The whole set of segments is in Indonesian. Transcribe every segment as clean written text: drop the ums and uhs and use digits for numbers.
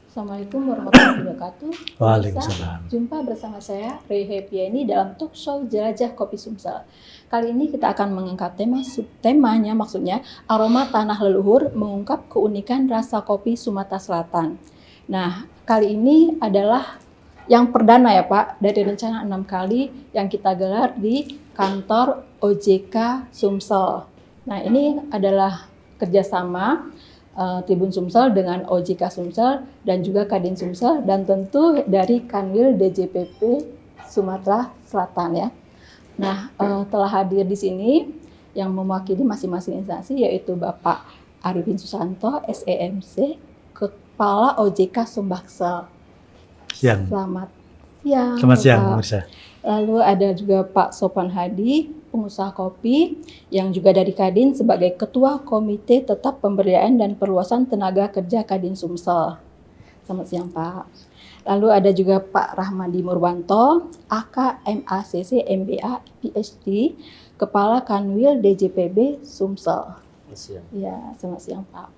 Assalamualaikum warahmatullahi wabarakatuh. Waalaikumsalam. Jumpa bersama saya Rehepiani dalam talk show Jelajah Kopi Sumsel. Kali ini kita akan mengangkat temanya maksudnya aroma tanah leluhur mengungkap keunikan rasa kopi Sumatera Selatan. Nah, kali ini adalah yang perdana ya Pak, dari rencana 6 kali yang kita gelar di kantor OJK Sumsel. Nah, ini adalah kerjasama Tribun Sumsel dengan OJK Sumsel dan juga Kadin Sumsel dan tentu dari Kanwil DJPP Sumatera Selatan ya. Nah, telah hadir di sini yang mewakili masing-masing instansi yaitu Bapak Arifin Susanto, SEMC, Kepala OJK Sumbaksel. Siang. Selamat siang. Selamat siang, Bapak. Mirsa. Lalu ada juga Pak Sopan Hadi, pengusaha kopi, yang juga dari Kadin sebagai Ketua Komite Tetap Pemberdayaan dan Perluasan Tenaga Kerja Kadin Sumsel. Selamat siang Pak. Lalu ada juga Pak Rahmadi Murwanto, AK MACC MBA PhD, Kepala Kanwil DJPB Sumsel. Selamat siang. Ya, selamat siang Pak.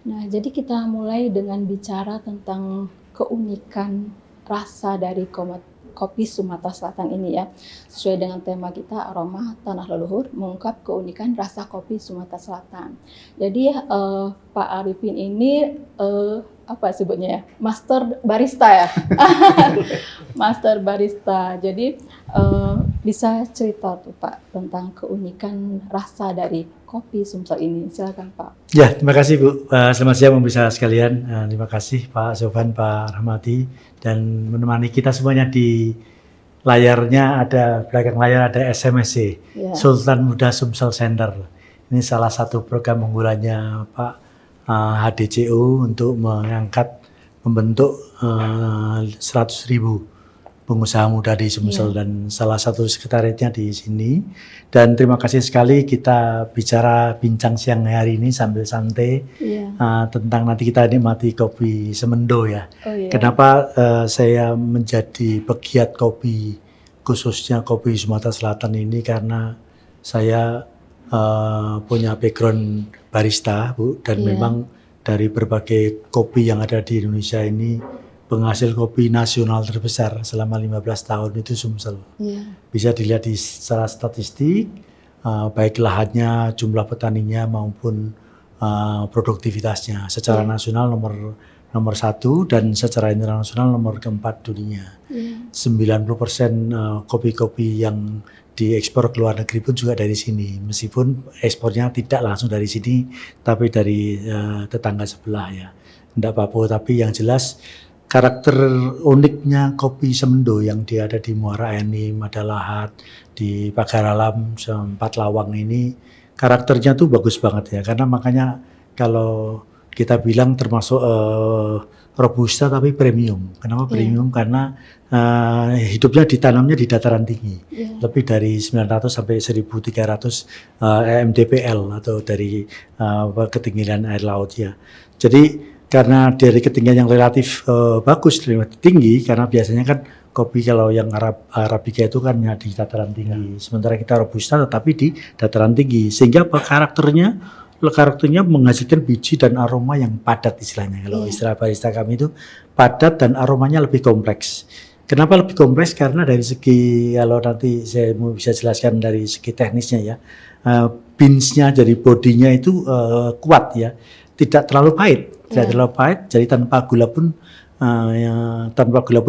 Nah, jadi kita mulai dengan bicara tentang keunikan rasa dari kopi Sumatera Selatan ini ya. Sesuai dengan tema kita aroma tanah leluhur mengungkap keunikan rasa kopi Sumatera Selatan. Jadi Pak Arifin ini apa sebutnya ya? Master barista ya. Master barista. Jadi bisa cerita tuh Pak tentang keunikan rasa dari kopi Sumsel ini. Silakan Pak. Ya, terima kasih Bu. Selamat siang pemirsa sekalian. Terima kasih Pak Sofan, Pak Rahmati, dan menemani kita semuanya di layarnya ada, belakang layar ada SMSC, Ya. Sultan Muda Sumsel Center. Ini salah satu program unggulannya Pak HDCO untuk membentuk 100.000 pengusaha muda di Sumsel dan salah satu sekretariatnya di sini. Dan terima kasih sekali kita bincang siang hari ini sambil santai tentang nanti kita nikmati kopi Semendo ya. Oh, iya. Kenapa saya menjadi pegiat kopi, khususnya kopi Sumatera Selatan ini karena saya punya background barista Bu, dan memang dari berbagai kopi yang ada di Indonesia ini penghasil kopi nasional terbesar selama 15 tahun itu Sumsel. Bisa dilihat secara statistik, baik lahannya, jumlah petaninya maupun produktivitasnya. Secara nasional nomor 1 dan secara internasional nomor keempat dunia. 90% kopi-kopi yang diekspor ke luar negeri pun juga dari sini. Meskipun ekspornya tidak langsung dari sini, tapi dari tetangga sebelah ya. Tidak apa-apa, tapi yang jelas karakter uniknya kopi Semendo yang dia ada di Muara Enim, ada Lahat, di Pagar Alam, Empat Lawang ini karakternya tuh bagus banget ya. Karena makanya kalau kita bilang termasuk robusta tapi premium. Kenapa premium? Karena hidupnya ditanamnya di dataran tinggi. Lebih dari 900 sampai 1300 mdpl atau dari ketinggian air laut ya. Jadi karena dari ketinggian yang relatif bagus, tinggi, karena biasanya kan kopi kalau yang Arabica itu kan di dataran tinggi. Sementara kita Robusta tetapi di dataran tinggi. Sehingga karakternya menghasilkan biji dan aroma yang padat istilahnya. Kalau istilah barista kami itu padat dan aromanya lebih kompleks. Kenapa lebih kompleks? Karena dari segi, kalau nanti saya bisa jelaskan dari segi teknisnya ya, beans-nya jadi bodinya itu kuat ya, tidak terlalu pahit. Tidak terlalu pahit, jadi tanpa gula pun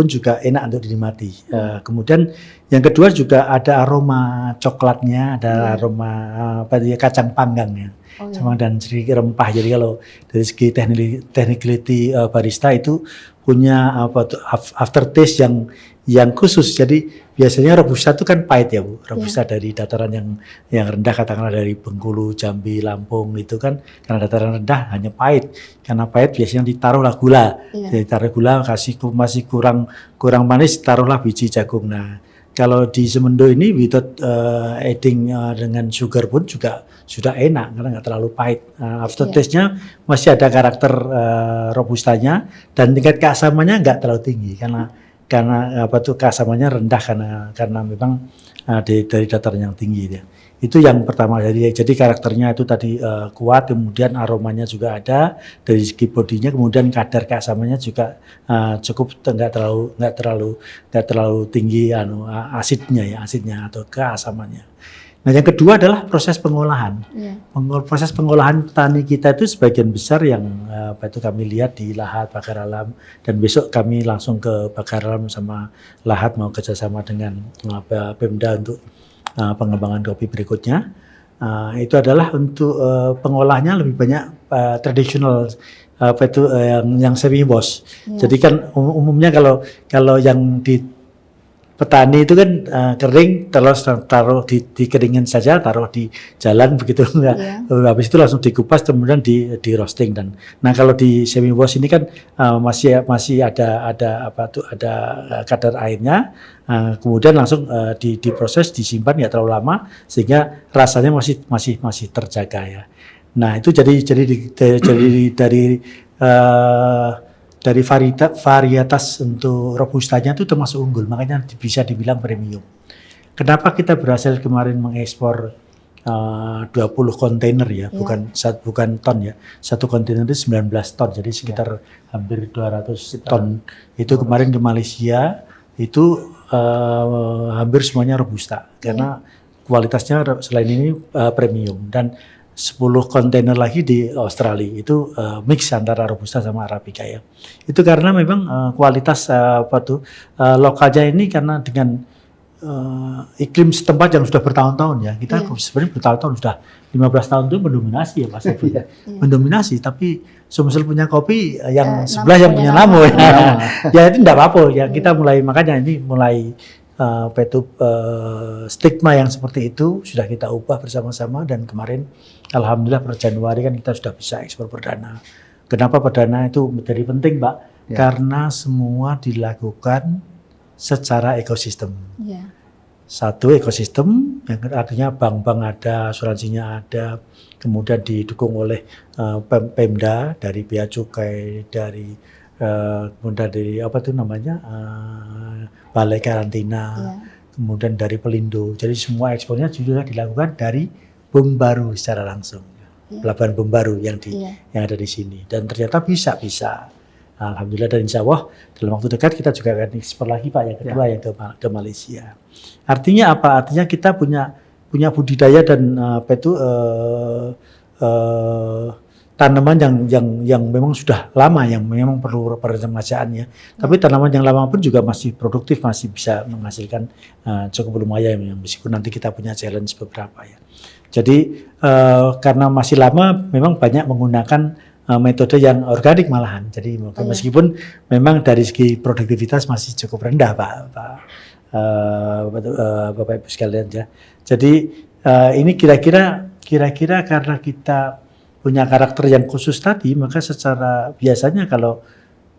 juga enak untuk dinikmati. Kemudian yang kedua juga ada aroma coklatnya, ada aroma kacang panggangnya, sama dan sedikit rempah. Jadi kalau dari segi technicality barista itu punya aftertaste yang khusus. Jadi biasanya Robusta itu kan pahit ya Bu. Robusta dari dataran yang rendah, katakanlah dari Bengkulu, Jambi, Lampung itu kan karena dataran rendah hanya pahit. Karena pahit biasanya ditaruhlah gula. Ditaruh gula, masih kurang manis, taruhlah biji jagung. Nah, kalau di Semendo ini without adding dengan sugar pun juga sudah enak karena nggak terlalu pahit. Aftertaste-nya masih ada karakter robustanya dan tingkat keasamannya nggak terlalu tinggi karena keasamannya rendah karena memang dari dataran yang tinggi ya. Itu yang pertama. Jadi karakternya itu tadi kuat, kemudian aromanya juga ada dari segi bodinya, kemudian kadar keasamannya juga cukup, nggak terlalu tinggi asidnya atau keasamannya. Nah, yang kedua adalah proses pengolahan. Proses pengolahan petani kita itu sebagian besar yang itu kami lihat di Lahat, Bakar Alam, dan besok kami langsung ke Bakar Alam sama Lahat mau kerjasama dengan Pemda untuk pengembangan kopi berikutnya. Itu adalah untuk pengolahnya lebih banyak tradisional yang semi wash. Jadi kan umumnya kalau yang di petani itu kan kering, terus taruh di keringin saja, taruh di jalan begitu, habis itu langsung dikupas, kemudian di roasting. Dan nah kalau di semi wash ini kan masih ada kadar airnya, kemudian langsung diproses, disimpan nggak terlalu lama sehingga rasanya masih terjaga ya. Nah itu jadi dari varietas untuk robustanya itu termasuk unggul, makanya bisa dibilang premium. Kenapa kita berhasil kemarin mengekspor 20 kontainer ya, bukan ton ya. Satu kontainer itu 19 ton, jadi sekitar hampir 200 ton. Itu kemarin ke Malaysia, itu hampir semuanya robusta karena kualitasnya selain ini premium. Dan 10 kontainer lagi di Australia itu mix antara robusta sama arabica ya. Itu karena memang kualitas lokalnya ini karena dengan iklim setempat yang sudah bertahun-tahun ya. Kita sebenarnya bertahun-tahun, sudah 15 tahun itu mendominasi ya Mas Evi. Mendominasi, tapi Sumsel punya kopi yang sebelah yang punya Namo ya. Ya itu enggak apa-apa ya, kita makanya ini mulai stigma yang seperti itu sudah kita ubah bersama-sama, dan kemarin alhamdulillah per Januari kan kita sudah bisa ekspor perdana. Kenapa perdana itu menjadi penting, Pak? Karena semua dilakukan secara ekosistem. Satu ekosistem, yang artinya bank-bank ada, asuransinya ada, kemudian didukung oleh Pemda, dari Bea Cukai, dari kemudian dari Balai Karantina, kemudian dari Pelindo. Jadi semua ekspornya juga dilakukan dari Bumbaru secara langsung, pelabuhan Bumbaru yang ada di sini. Dan ternyata bisa. Alhamdulillah, dan insya Allah dalam waktu dekat kita juga akan ekspor lagi Pak, yang kedua yang ke Malaysia. Artinya apa? Artinya kita punya budidaya dan tanaman yang memang sudah lama, yang memang perlu peremajaan ya. Tapi tanaman yang lama pun juga masih produktif, masih bisa menghasilkan cukup lumayan ya, meskipun nanti kita punya challenge beberapa ya. Jadi karena masih lama, memang banyak menggunakan metode yang organik malahan. Jadi meskipun memang dari segi produktivitas masih cukup rendah Bapak Ibu sekalian ya. Jadi ini kira-kira karena kita punya karakter yang khusus tadi, maka secara biasanya kalau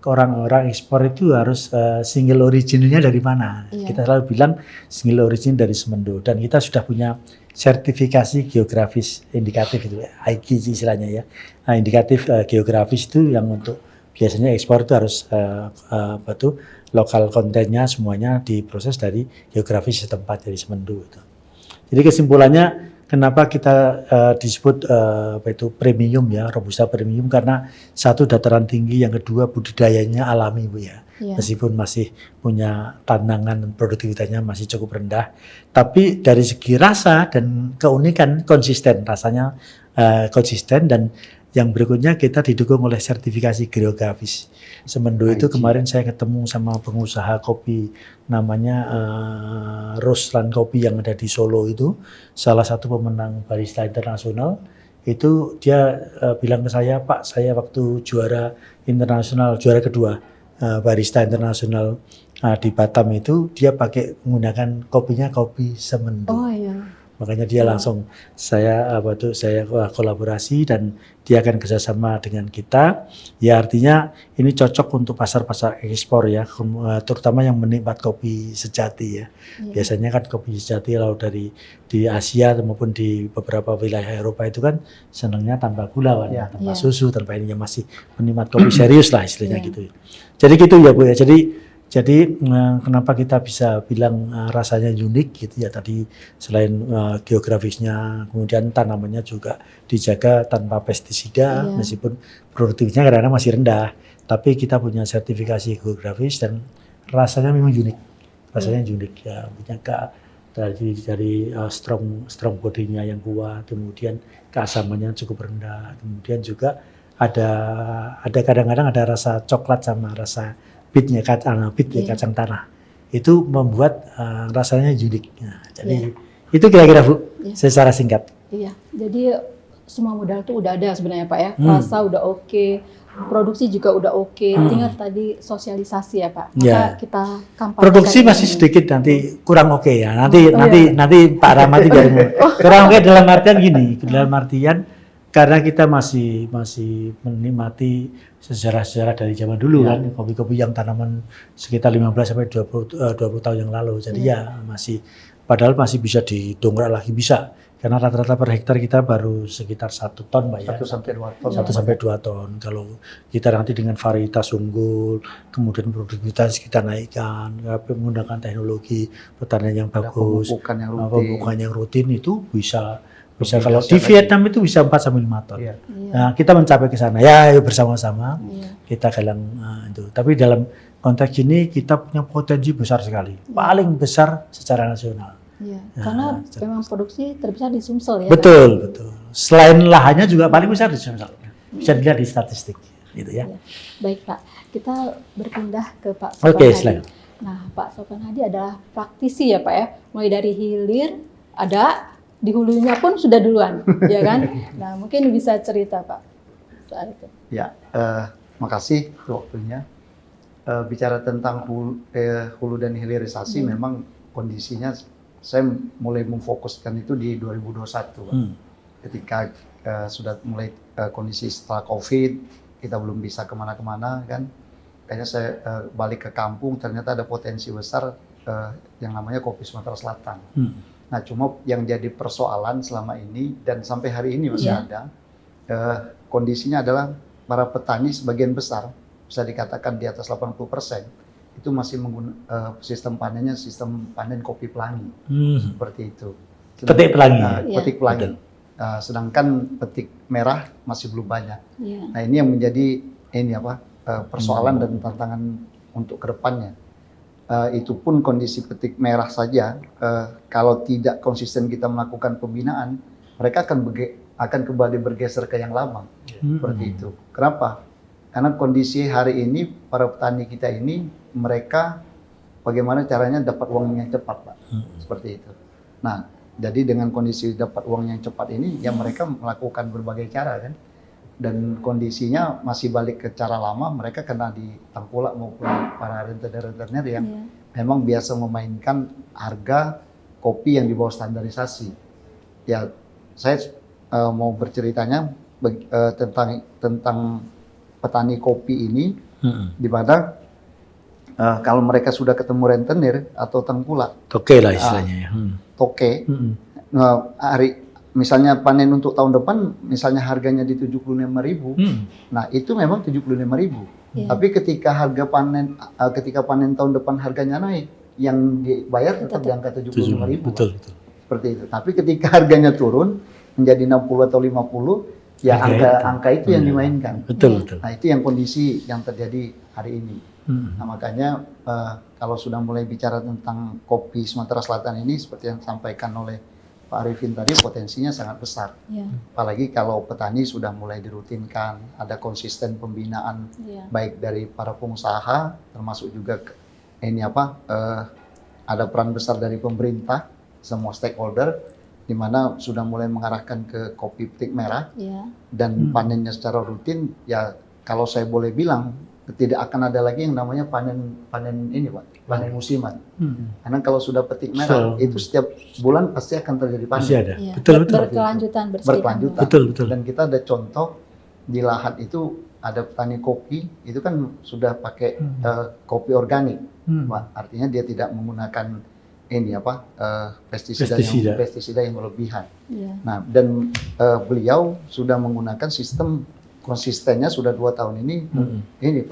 orang-orang ekspor itu harus single originnya dari mana. Kita selalu bilang single origin dari Semendo, dan kita sudah punya sertifikasi geografis indikatif itu, IGG istilahnya ya. Indikatif geografis itu yang untuk biasanya ekspor itu harus lokal kontennya semuanya diproses dari geografis setempat, dari Semendo itu. Jadi kesimpulannya, kenapa kita disebut premium ya, robusta premium, karena satu dataran tinggi, yang kedua budidayanya alami Bu ya. Meskipun masih punya tantangan, produktivitasnya masih cukup rendah, tapi dari segi rasa dan keunikan konsisten, rasanya konsisten. Dan yang berikutnya kita didukung oleh sertifikasi geografis Semendo. Itu kemarin saya ketemu sama pengusaha kopi namanya Roslan Kopi yang ada di Solo, itu salah satu pemenang barista internasional. Itu dia bilang ke saya, Pak, saya waktu juara internasional, juara kedua barista internasional di Batam itu, dia menggunakan kopinya kopi Semendo. Makanya dia langsung saya kolaborasi, dan dia akan kerjasama dengan kita. Ya artinya ini cocok untuk pasar-pasar ekspor ya, terutama yang menikmat kopi sejati ya. Biasanya kan kopi sejati kalau di Asia maupun di beberapa wilayah Eropa itu kan senangnya tanpa gula kan, tanpa susu, tanpa ininya, masih menikmat kopi serius lah istilahnya gitu. Jadi gitu ya Bu ya. Jadi kenapa kita bisa bilang rasanya unik gitu ya, tadi selain geografisnya, kemudian tanamannya juga dijaga tanpa pestisida, Iya. meskipun produktivitasnya kadang-kadang masih rendah, tapi kita punya sertifikasi geografis dan rasanya memang unik. Rasanya unik ya, punya dari strong bodinya yang kuat, kemudian keasamannya cukup rendah, kemudian juga ada kadang-kadang ada rasa coklat sama rasa bitnya Iya. kacang tanah. Itu membuat rasanya unik. Nah, jadi itu kira-kira Bu, Iya. secara singkat. Iya, jadi semua modal tuh udah ada sebenarnya Pak ya. Rasa udah oke, produksi juga udah oke. Tinggal tadi sosialisasi ya Pak. Maka Ya. kita kampanyekan Produksi masih ini. sedikit nanti kurang oke ya. Nanti Oh, iya. nanti Pak Rahmati biar kurang oke dalam artian gini, dalam artian karena kita masih menikmati sejarah-sejarah dari zaman dulu kan, kopi-kopi yang tanaman sekitar 15 sampai 20 tahun yang lalu. Jadi ya masih padahal masih bisa didongkrak lagi bisa. Karena rata-rata per hektar kita baru sekitar 1 ton, Pak ya. 1 sampai 2 ton. 1 sampai 2 ton. Kalau kita nanti dengan varietas unggul, kemudian produktivitas kita naikkan, menggunakan teknologi pertanian yang Ada bagus, pemupukan yang rutin. pemupukan yang rutin itu bisa Lebih kalau dahsyat di lagi. Vietnam itu bisa 4 sampai 5 ton. Iya. Iya. Nah, kita mencapai ke sana ya, ayo bersama-sama Iya. kita galang itu. Tapi dalam konteks ini kita punya potensi besar sekali, paling besar secara nasional. Iya. Karena memang produksi terbesar di Sumsel ya. Pak? Betul, betul. Selain lahannya juga paling besar di Sumsel. Bisa dilihat di statistik, gitu ya. Iya. Baik Pak, kita berpindah ke Pak Oke, Sopan Hadi. silakan. Nah, Pak Sopan Hadi adalah praktisi ya Pak ya. Mulai dari hilir ada, di hulunya pun sudah duluan, ya kan? Nah, mungkin bisa cerita Pak soal itu. Ya, makasih untuk waktunya. Bicara tentang hulu dan hilirisasi, memang kondisinya saya mulai memfokuskan itu di 2021, Pak. Ketika sudah mulai kondisi setelah COVID, kita belum bisa kemana-kemana kan. Kayaknya saya balik ke kampung, ternyata ada potensi besar yang namanya kopi Sumatera Selatan. Nah, cuma yang jadi persoalan selama ini dan sampai hari ini masih ada, kondisinya adalah para petani sebagian besar, bisa dikatakan di atas 80%, itu masih menggunakan sistem panennya sistem panen kopi pelangi, seperti itu. Petik pelangi. Petik pelangi. Sedangkan petik merah masih belum banyak. Iya. Nah, ini yang menjadi persoalan dan tantangan untuk kedepannya. Itu pun kondisi petik merah saja, kalau tidak konsisten kita melakukan pembinaan, mereka akan kembali bergeser ke yang lama, seperti itu. Kenapa? Karena kondisi hari ini para petani kita ini, mereka bagaimana caranya dapat uang yang cepat, Pak, seperti itu. Nah, jadi dengan kondisi dapat uang yang cepat ini, ya mereka melakukan berbagai cara kan. Dan kondisinya masih balik ke cara lama, mereka kena di tengkulak maupun para rentenir-rentenir yang memang biasa memainkan harga kopi yang di bawah standarisasi. Ya, saya mau berceritanya tentang petani kopi ini, di mana kalau mereka sudah ketemu rentenir atau tengkulak, Oke lah istilahnya ya. toke, misalnya panen untuk tahun depan, misalnya harganya di 75.000, nah itu memang 75.000. Tapi ketika ketika panen tahun depan harganya naik, yang dibayar tetap di angka 75.000. Betul. Seperti itu. Tapi ketika harganya turun menjadi 60 atau 50, ya angka itu yang dimainkan. Betul. Nah, itu yang kondisi yang terjadi hari ini. Nah, makanya kalau sudah mulai bicara tentang kopi Sumatera Selatan ini, seperti yang disampaikan oleh Pak Arifin tadi, potensinya sangat besar. Apalagi kalau petani sudah mulai dirutinkan, ada konsisten pembinaan baik dari para pengusaha, termasuk juga ada peran besar dari pemerintah, semua stakeholder, di mana sudah mulai mengarahkan ke kopi petik merah dan panennya secara rutin. Ya, kalau saya boleh bilang, tidak akan ada lagi yang namanya panen ini, Pak, panen musiman. Karena kalau sudah petik merah, itu setiap bulan pasti akan terjadi panen. Masih ada. Iya. Betul. Berkelanjutan, Berkelanjutan. Betul. Dan kita ada contoh di lahan itu, ada petani kopi itu kan sudah pakai kopi organik, Pak. Artinya dia tidak menggunakan pestisida yang berlebihan. Nah, dan beliau sudah menggunakan sistem konsistennya sudah 2 tahun ini. Ini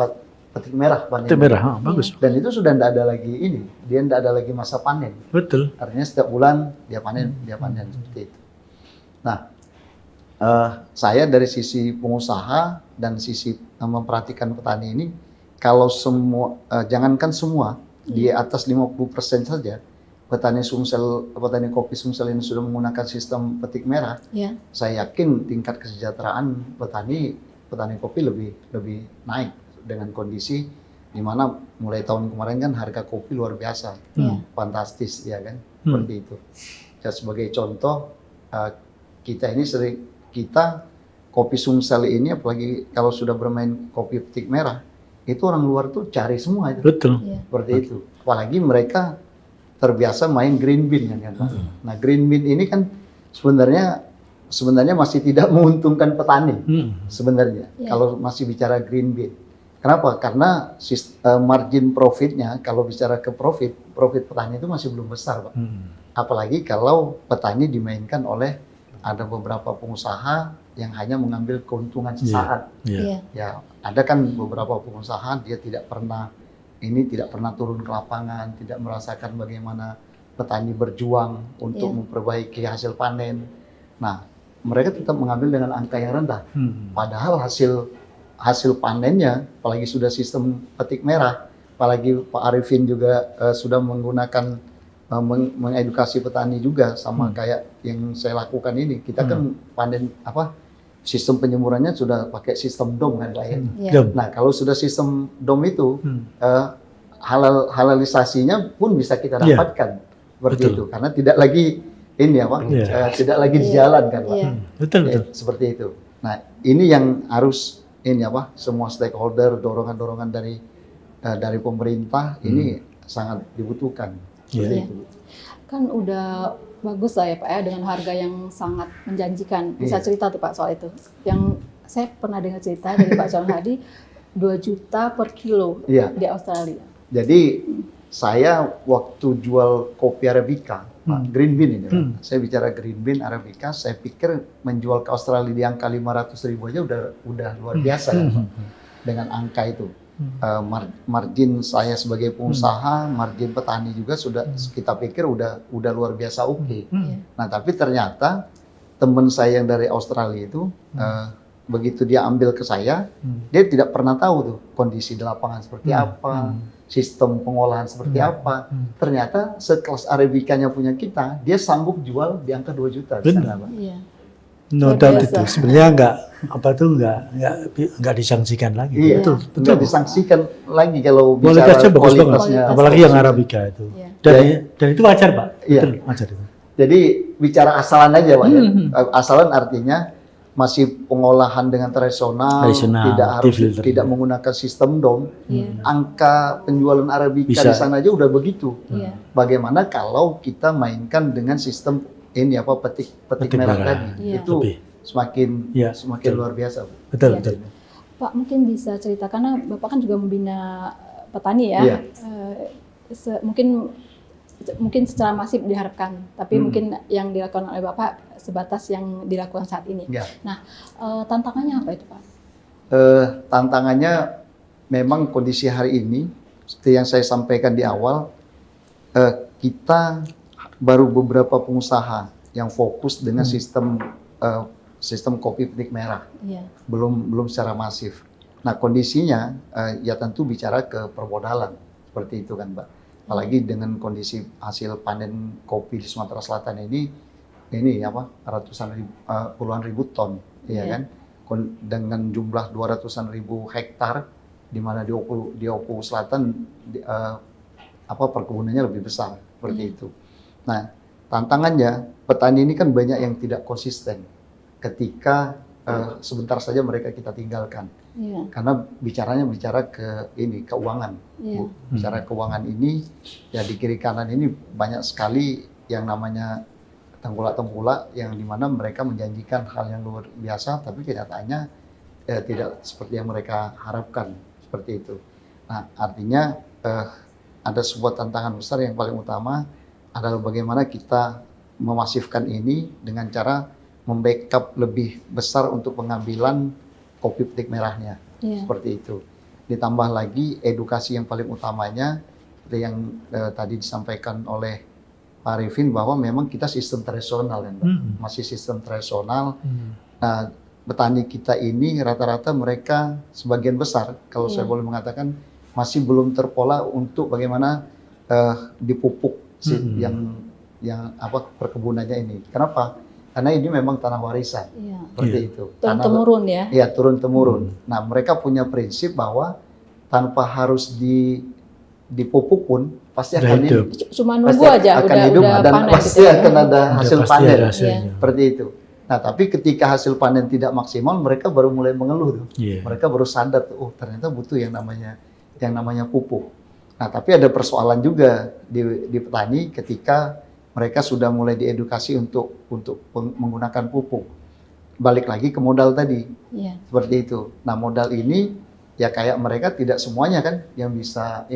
petik merah panen. Itu merah, bagus. Dan itu sudah tidak ada lagi ini, dia tidak ada lagi masa panen. Betul. Artinya setiap bulan dia panen seperti itu. Nah, saya dari sisi pengusaha dan sisi memperhatikan petani ini, kalau semua, jangankan semua, di atas 50% saja petani kopi Sumsel ini sudah menggunakan sistem petik merah, saya yakin tingkat kesejahteraan petani kopi lebih naik dengan kondisi di mana mulai tahun kemarin kan harga kopi luar biasa, fantastis ya kan, seperti itu. Ya, sebagai contoh, kita kopi Sumsel ini, apalagi kalau sudah bermain kopi petik merah, itu orang luar tuh cari semua itu. Betul. Seperti itu. Apalagi mereka terbiasa main green bean kan. Nah, green bean ini kan sebenarnya masih tidak menguntungkan petani sebenarnya kalau masih bicara green bean. Kenapa? Karena margin profitnya, kalau bicara ke profit petani itu masih belum besar, Pak. Apalagi kalau petani dimainkan oleh ada beberapa pengusaha yang hanya mengambil keuntungan sesaat. Ya, ada kan beberapa pengusaha dia tidak pernah turun ke lapangan, tidak merasakan bagaimana petani berjuang untuk memperbaiki hasil panen. Nah, mereka tetap mengambil dengan angka yang rendah. Padahal hasil panennya, apalagi sudah sistem petik merah, apalagi Pak Arifin juga sudah menggunakan mengedukasi petani juga sama kayak yang saya lakukan ini. Kita kan panen sistem penyemurannya sudah pakai sistem dom kan Pak ya. Nah, kalau sudah sistem dom itu halalisasinya pun bisa kita dapatkan seperti itu, karena tidak lagi tidak lagi di jalan kan Pak. Betul. Seperti itu. Nah, ini yang harus semua stakeholder, dorongan dari pemerintah ini sangat dibutuhkan. Seperti itu. Kan udah bagus lah ya Pak ya, dengan harga yang sangat menjanjikan. Bisa cerita tuh Pak soal itu. Yang saya pernah dengar cerita dari Pak John Hadi, 2 juta per kilo di Australia. Jadi saya waktu jual kopi Arabica, green bean ini, saya bicara green bean Arabica, saya pikir menjual ke Australia di angka 500.000 aja udah luar biasa dengan angka itu. Margin saya sebagai pengusaha, margin petani juga sudah kita pikir udah luar biasa oke. Nah, tapi ternyata teman saya yang dari Australia itu begitu dia ambil ke saya, dia tidak pernah tahu tuh kondisi di lapangan seperti apa, sistem pengolahan seperti apa. Ternyata sekelas Arabicanya punya kita, dia sanggup jual di angka 2 juta. Benar, Pak. No doubt itu sebenarnya nggak disangsikan lagi. Iya, betul. Nggak disangsikan lagi kalau bicara kualitasnya bagus banget, apalagi yang bagus. Arabica itu. Dan itu wajar Pak. Iya. Betul, wajar itu. Jadi bicara asalan aja Pak ya. Asalan artinya masih pengolahan dengan tradisional, tidak menggunakan sistem dom. Angka penjualan Arabica di sana aja udah begitu. Bagaimana kalau kita mainkan dengan sistem petik merah tadi, itu semakin luar biasa. Betul. Pak mungkin bisa cerita, karena Bapak kan juga membina petani ya. Mungkin secara masif diharapkan, tapi mungkin yang dilakukan oleh Bapak sebatas yang dilakukan saat ini. Nah, tantangannya apa itu Pak? Tantangannya memang kondisi hari ini, seperti yang saya sampaikan di awal, kita baru beberapa pengusaha yang fokus dengan sistem kopi petik merah, belum secara masif. Nah, kondisinya ya tentu bicara ke permodalan seperti itu kan Mbak. Apalagi dengan kondisi hasil panen kopi di Sumatera Selatan ini puluhan ribu ton, ya kan? Dengan jumlah 200-an ribu hektar, di mana di Oku Selatan perkebunannya lebih besar seperti itu. Nah, tantangannya petani ini kan banyak yang tidak konsisten ketika sebentar saja mereka kita tinggalkan. Karena bicara keuangan. Bicara keuangan ini, ya di kiri kanan ini banyak sekali yang namanya tengkulak-tengkulak yang dimana mereka menjanjikan hal yang luar biasa, tapi kenyataannya tidak seperti yang mereka harapkan, seperti itu. Nah, artinya ada sebuah tantangan besar yang paling utama adalah bagaimana kita memasifkan ini dengan cara membackup lebih besar untuk pengambilan kopi petik merahnya, seperti itu. ditambah lagi edukasi yang paling utamanya seperti yang tadi disampaikan oleh Pak Arifin bahwa memang kita sistem tradisional ya, masih sistem tradisional. Nah, petani kita ini rata-rata mereka sebagian besar, kalau saya boleh mengatakan, masih belum terpola untuk bagaimana dipupuk yang apa perkebunannya ini. Kenapa? Karena ini memang tanah warisan, seperti itu. Turun-temurun ya? Iya, turun-temurun. Nah, mereka punya prinsip bahwa tanpa harus dipupuk pun pasti akan hidup. Cuma nunggu aja, akan hidup dan panen pasti gitu ya. akan ada hasil panen, hasilnya. seperti itu. Nah, tapi ketika hasil panen tidak maksimal, mereka baru mulai mengeluh tuh. Mereka baru sadar tuh, oh ternyata butuh yang namanya pupuk. Nah, tapi ada persoalan juga di petani ketika mereka sudah mulai diedukasi untuk menggunakan pupuk. Balik lagi ke modal tadi, seperti itu. Nah, modal ini ya kayak mereka tidak semuanya kan yang bisa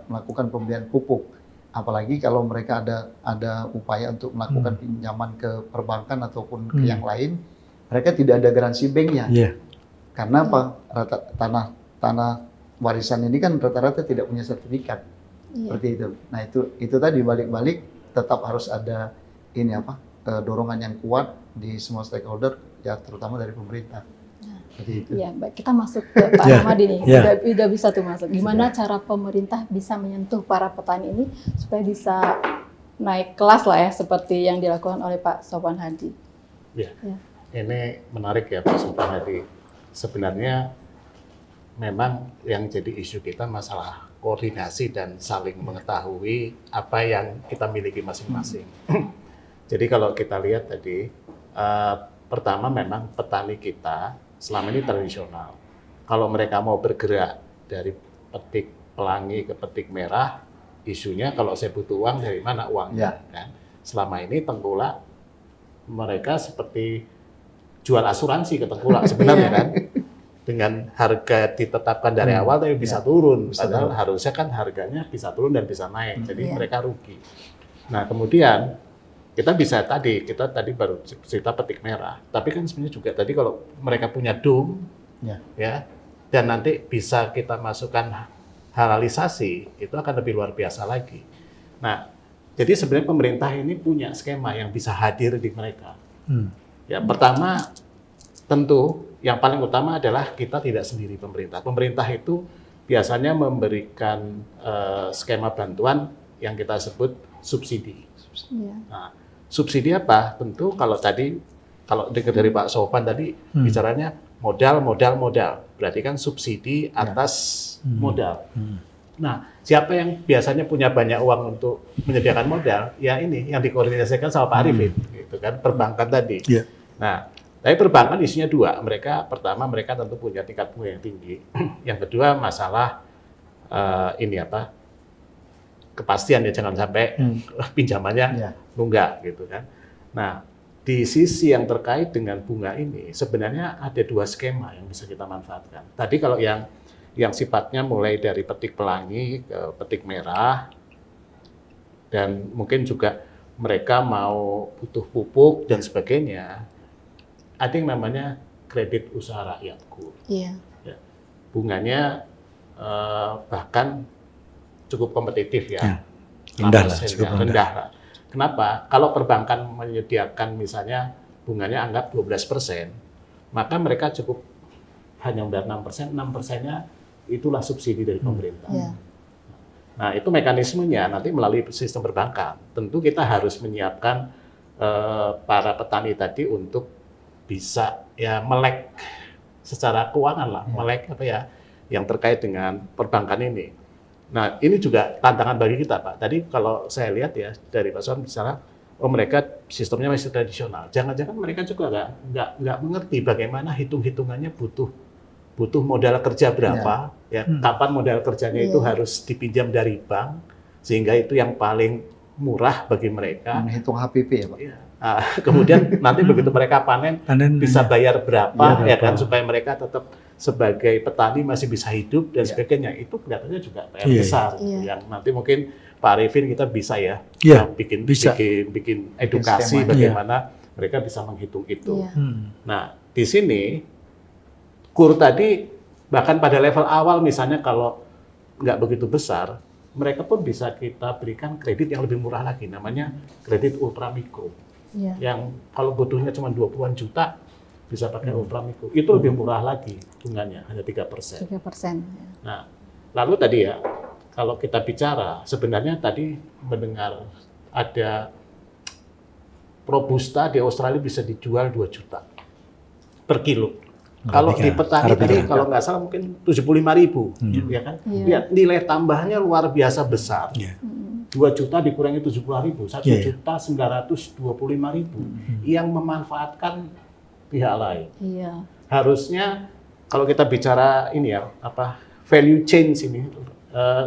melakukan pembelian pupuk. Apalagi kalau mereka ada upaya untuk melakukan pinjaman ke perbankan ataupun ke yang lain, mereka tidak ada garansi banknya. Karena apa? Tanah warisan ini kan rata-rata tidak punya sertifikat, seperti itu. Nah itu tadi balik-balik tetap harus ada dorongan yang kuat di semua stakeholder, ya terutama dari pemerintah. Ya, baik. Kita masuk ke Pak Ramadi nih. Udah bisa tuh masuk. Gimana cara pemerintah bisa menyentuh para petani ini supaya bisa naik kelas lah ya, seperti yang dilakukan oleh Pak Sopwan Hadi. Ini menarik ya Pak Sopwan Hadi. Sebenarnya memang yang jadi isu kita masalah koordinasi dan saling mengetahui apa yang kita miliki masing-masing. Jadi kalau kita lihat tadi, pertama memang petani kita selama ini tradisional. Kalau mereka mau bergerak dari petik pelangi ke petik merah, isunya kalau saya butuh uang dari mana uangnya, kan? Selama ini tengkulak mereka seperti jual asuransi ke tengkulak sebenarnya kan, dengan harga ditetapkan dari awal tapi bisa turun, padahal harusnya kan harganya bisa turun dan bisa naik, jadi mereka rugi. Nah kemudian kita tadi baru cerita petik merah, tapi kan sebenarnya juga tadi kalau mereka punya dom, ya, dan nanti bisa kita masukkan halalisasi, itu akan lebih luar biasa lagi. Nah, jadi sebenarnya pemerintah ini punya skema yang bisa hadir di mereka. Ya, pertama, tentu yang paling utama adalah kita tidak sendiri pemerintah. Pemerintah itu biasanya memberikan skema bantuan yang kita sebut subsidi. Nah, subsidi apa? Tentu kalau dengar dari Pak Sopwan tadi bicaranya modal. Berarti kan subsidi atas modal. Nah, siapa yang biasanya punya banyak uang untuk menyediakan modal? Ya ini yang dikoordinasikan sama Pak Arifin, gitu kan, perbankan tadi. Nah, tapi perbankan isinya dua. Pertama mereka tentu punya tingkat bunga yang tinggi. Yang kedua masalah kepastian ya, jangan sampai pinjamannya nunggak gitu kan. Nah, di sisi yang terkait dengan bunga ini sebenarnya ada dua skema yang bisa kita manfaatkan. Tadi kalau yang sifatnya mulai dari petik pelangi ke petik merah, dan mungkin juga mereka mau butuh pupuk dan sebagainya, ada yang namanya kredit usaha rakyatku. Ya, bunganya bahkan cukup kompetitif ya. Rendah lah. Kenapa? Kalau perbankan menyediakan misalnya bunganya anggap 12%, maka mereka cukup hanya membayar 6%, 6%-nya itulah subsidi dari pemerintah. Nah, itu mekanismenya nanti melalui sistem perbankan. Tentu kita harus menyiapkan para petani tadi untuk bisa ya melek secara keuangan lah, melek yang terkait dengan perbankan ini. Nah, ini juga tantangan bagi kita, Pak. Tadi kalau saya lihat ya dari Pak Sopwan misalnya, mereka sistemnya masih tradisional. Jangan-jangan mereka juga nggak mengerti bagaimana hitung-hitungannya butuh modal kerja berapa, kapan modal kerjanya itu harus dipinjam dari bank, sehingga itu yang paling murah bagi mereka. Menghitung HPP ya, Pak. Kemudian nanti begitu mereka panen bisa bayar berapa, ya kan, supaya mereka tetap sebagai petani masih bisa hidup dan sebagainya. Itu kelihatannya juga PR besar yang nanti mungkin Pak Arifin kita bisa bikin edukasi bagaimana mereka bisa menghitung itu. Nah, di sini KUR tadi Bahkan pada level awal misalnya kalau nggak begitu besar, mereka pun bisa kita berikan kredit yang lebih murah lagi, namanya kredit ultra mikro. Iya. Yang kalau butuhnya cuma 20-an juta, bisa pakai ultra mikro. Itu lebih murah lagi bunganya, hanya 3%. 3%. Nah, lalu tadi ya, kalau kita bicara, sebenarnya tadi mendengar ada Robusta di Australia bisa dijual 2 juta per kilo. Kalau di petani tadi, kalau nggak salah mungkin 75.000, ya kan? Iya. Lihat nilai tambahnya luar biasa besar. Iya. 2 juta dikurangi 70.000, 1.925.000 yang memanfaatkan pihak lain. Iya. Harusnya kalau kita bicara ini ya, value chain ini,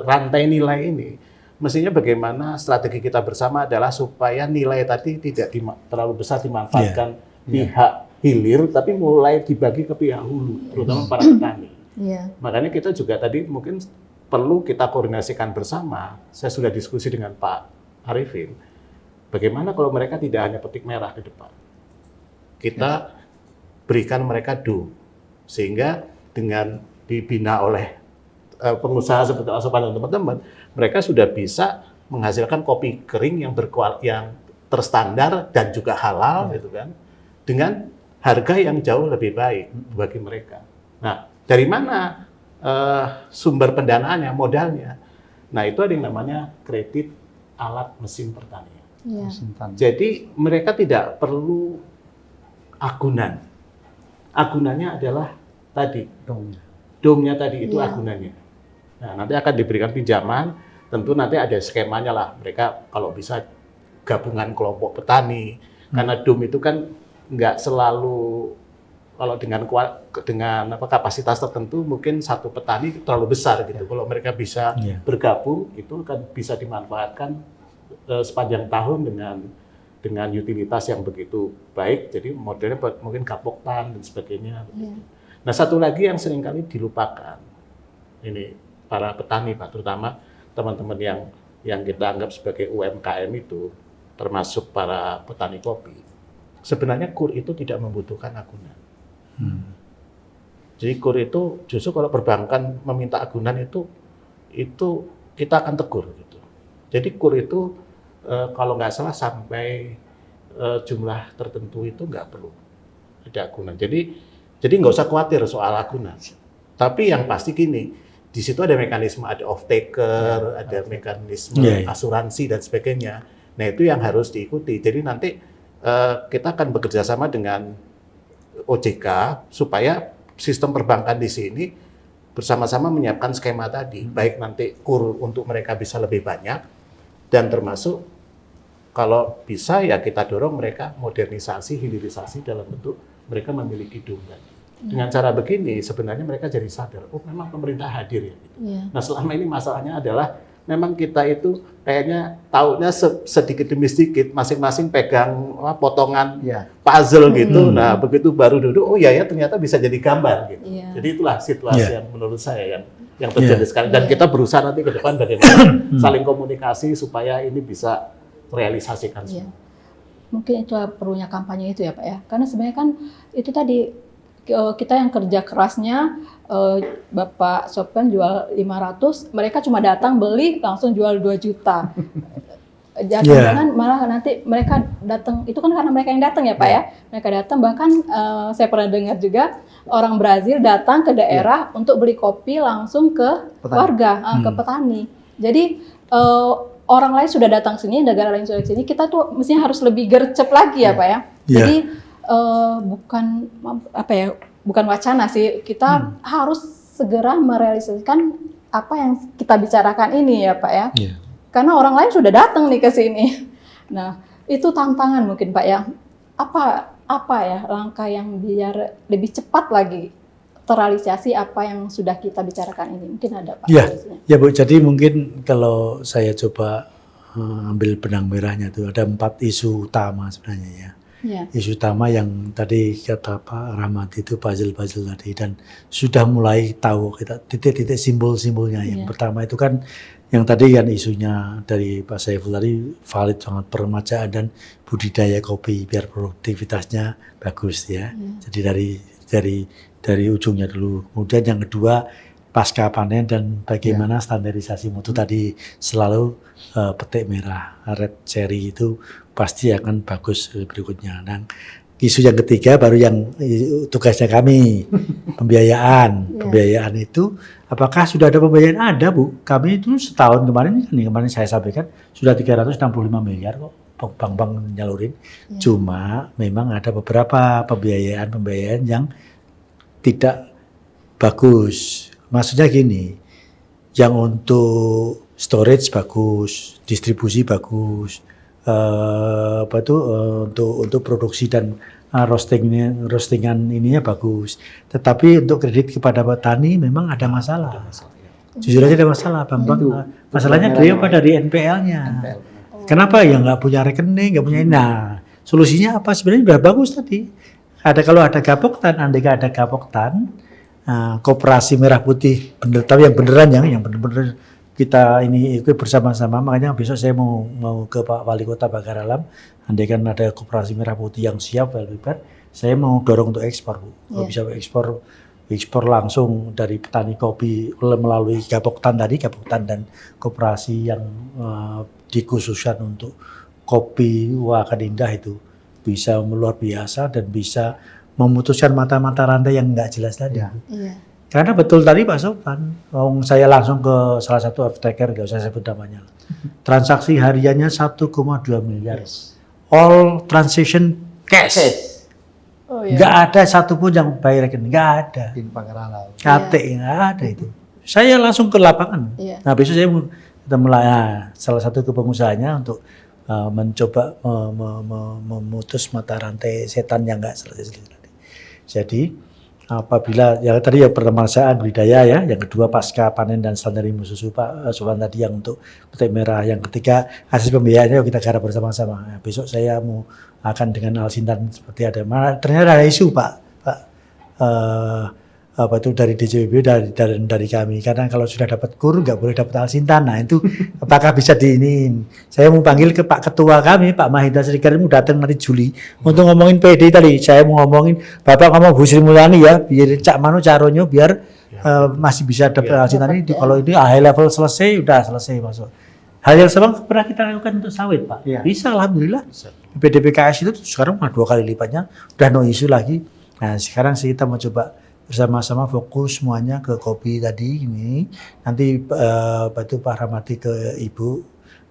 rantai nilai ini, mestinya bagaimana strategi kita bersama adalah supaya nilai tadi tidak terlalu besar dimanfaatkan pihak hilir, tapi mulai dibagi ke pihak hulu, terutama para petani. Iya. Makanya kita juga tadi mungkin perlu kita koordinasikan bersama. Saya sudah diskusi dengan Pak Arifin, bagaimana kalau mereka tidak hanya petik merah ke depan. Kita berikan mereka dom, sehingga dengan dibina oleh pengusaha seperti Asopan dan teman-teman, mereka sudah bisa menghasilkan kopi kering yang terstandar dan juga halal, gitu kan, dengan harga yang jauh lebih baik bagi mereka. Nah, dari mana sumber pendanaannya, modalnya? Nah, itu ada yang namanya kredit alat mesin pertanian. Iya. Jadi mereka tidak perlu agunan. Agunannya adalah tadi, domnya tadi itu Iya. agunannya. Nah, nanti akan diberikan pinjaman, tentu nanti ada skemanya lah. Mereka kalau bisa gabungan kelompok petani, karena dom itu kan nggak selalu, kalau dengan kapasitas tertentu mungkin satu petani terlalu besar gitu. Kalau mereka bisa bergabung, itu kan bisa dimanfaatkan sepanjang tahun dengan utilitas yang begitu baik. Jadi modelnya mungkin kapoktan dan sebagainya. Iya. Nah, satu lagi yang seringkali dilupakan, ini para petani Pak, terutama teman-teman yang kita anggap sebagai UMKM itu, termasuk para petani kopi. Sebenarnya KUR itu tidak membutuhkan agunan. Jadi KUR itu justru kalau perbankan meminta agunan itu kita akan tegur gitu. Jadi KUR itu kalau nggak salah sampai jumlah tertentu itu nggak perlu ada agunan. Jadi nggak usah khawatir soal agunan. Tapi yang pasti gini, di situ ada mekanisme, ada off taker, ada mekanisme asuransi dan sebagainya. Nah, itu yang harus diikuti. Jadi nanti kita akan bekerja sama dengan OJK supaya sistem perbankan di sini bersama-sama menyiapkan skema tadi, baik nanti KUR untuk mereka bisa lebih banyak, dan termasuk kalau bisa ya kita dorong mereka modernisasi, hilirisasi dalam bentuk mereka memiliki dom. Dengan cara begini sebenarnya mereka jadi sadar, oh memang pemerintah hadir ya. Gitu. Nah, selama ini masalahnya adalah memang kita itu kayaknya taunya sedikit demi sedikit, masing-masing pegang potongan puzzle gitu. Nah, begitu baru duduk, oh ya ternyata bisa jadi gambar gitu. Jadi itulah situasi yang menurut saya yang terjadi sekarang. Dan kita berusaha nanti ke depan bagaimana saling komunikasi supaya ini bisa realisasikan semua. Mungkin itu perlunya kampanye itu ya Pak ya. Karena sebenarnya kan itu tadi kita yang kerja kerasnya, Bapak Sopyan jual 500, mereka cuma datang beli langsung jual 2 juta. Jangan-jangan malah nanti mereka datang, itu kan karena mereka yang datang ya Pak ya. Mereka datang, bahkan saya pernah dengar juga orang Brazil datang ke daerah untuk beli kopi langsung ke warga, ke petani. Jadi orang lain sudah datang sini, negara lain sudah sini, kita tuh mestinya harus lebih gercep lagi ya Pak ya. Jadi bukan wacana sih, kita harus segera merealisasikan apa yang kita bicarakan ini ya Pak ya. Karena orang lain sudah datang nih ke sini. Nah, itu tantangan mungkin Pak ya. Apa ya langkah yang biar lebih cepat lagi terrealisasi apa yang sudah kita bicarakan ini? Mungkin ada Pak. Ya Bu, jadi mungkin kalau saya coba ambil benang merahnya itu ada 4 isu utama sebenarnya ya. Isu utama yang tadi kata Pak Rahmat itu puzzle-puzzle tadi, dan sudah mulai tahu kita titik-titik simbol-simbolnya. Yang pertama itu kan yang tadi kan isunya dari Pak Saiful tadi valid banget, peremajaan dan budidaya kopi biar produktivitasnya bagus ya. Jadi dari ujungnya dulu. Kemudian yang kedua pasca panen dan bagaimana standarisasi mutu tadi selalu petik merah red cherry itu pasti akan bagus berikutnya. Nah, isu yang ketiga baru yang tugasnya kami pembiayaan. Pembiayaan itu apakah sudah ada pembiayaan? Ada Bu. Kami itu setahun kemarin saya sampaikan sudah 365 miliar kok bank-bank nyalurin. Cuma memang ada beberapa pembiayaan yang tidak bagus. Maksudnya gini, yang untuk storage bagus, distribusi bagus, untuk produksi dan roastingan ininya bagus. Tetapi untuk kredit kepada petani memang ada masalah. Jujur aja ada masalah, Bambang. Masalahnya dia dari NPL-nya. Kenapa ya nggak punya rekening, nggak punya ini? Nah, solusinya apa? Sebenarnya udah bagus tadi. Kalau ada Gapoktan, andai ada Gapoktan, koperasi merah putih bener, tapi yang beneran yang bener-bener kita ini ikut bersama-sama. Makanya besok saya mau ke Pak Wali Kota Bangka Alam, andai kan ada koperasi merah putih yang siap, saya mau dorong untuk ekspor, Bu. Kalau bisa ekspor langsung dari petani kopi melalui Gapoktan dan koperasi yang dikhususkan untuk kopi Wakanindah itu bisa luar biasa dan bisa memutuskan mata-mata rantai yang nggak jelas tadi. Karena betul tadi Pak Sofan, saya langsung ke salah satu off-taker, nggak usah sebut namanya. Transaksi hariannya 1,2 miliar. All transaction cash. Nggak ada satupun yang bayar rekening, nggak ada. KT nggak ada itu. Saya langsung ke lapangan. Nah besok saya ketemu salah satu pengusahanya untuk mencoba memutus mata rantai setan yang nggak selesai. Jadi apabila yang tadi yang pertama saya budidaya ya, yang kedua pasca panen dan standarisasi susu Pak Sofan tadi yang untuk petik merah, yang ketiga hasil pembiayaannya kita garap bersama-sama. Nah, besok saya akan dengan Alsintan seperti ada. Ternyata ada isu Pak dari DJWB dari kami, karena kalau sudah dapat kur nggak boleh dapat Alsintan. Nah itu apakah bisa diinin? Saya mau panggil ke Pak Ketua kami, Pak Mahindra Srikar, mau datang nanti Juli untuk ngomongin PD tadi. Saya mau ngomongin Bapak ngomong Bu Sri Mulyani ya, biar cak mano caronyo biar masih bisa dapat Alsintan ini. Kalau ini high level selesai, udah selesai masuk. Hal yang sama pernah kita lakukan untuk sawit Pak. Bisa alhamdulillah. PDPKS itu sekarang 2 kali lipatnya, udah no isu lagi. Nah sekarang sih kita mau coba bersama-sama fokus semuanya ke kopi tadi ini. Nanti Pak Rahmati ke Ibu